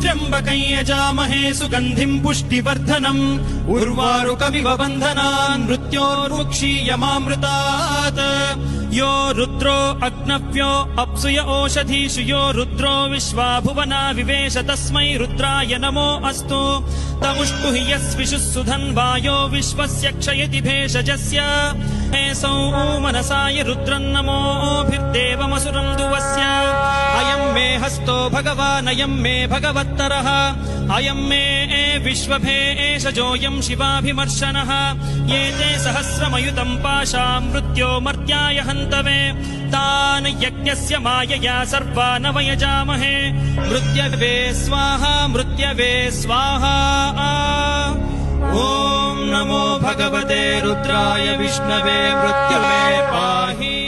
त्र्यम्बकं यजामहे सुगन्धिं पुष्टिवर्धनम् उर्वारुकमिव बन्धनान् मृत्योर्मुक्षीयमामृतात् यो रुद्रो अग्नव्यो अप्सुय ओषधीषु यो रुद्रो विश्वा भुवना विवेश तस्मै रुद्राय नमो अस्तु तमुष्टु हि यस्विषुः सुधन्वायो विश्वस्य क्षयति भेषजस्य एसौ मनसाय रुद्रन्नमोभिर्देवमसुरम् दुवस्य अयम् मे हस्तो भगवान् अयम् मे भगवत्तरः अयम् मे विश्वभेषजोऽयम् शिवाभिमर्शनः ये ते सहस्रमयुतम् पाशाम् मृत्यो मर्त्याय हन्तवे तान् यज्ञस्य मायया सर्वान् वयजामहे मृत्यवे स्वाहा मृत्यवे स्वाहा ॐ नमो भगवते रुद्राय विष्णवे मृत्यवे पाहि।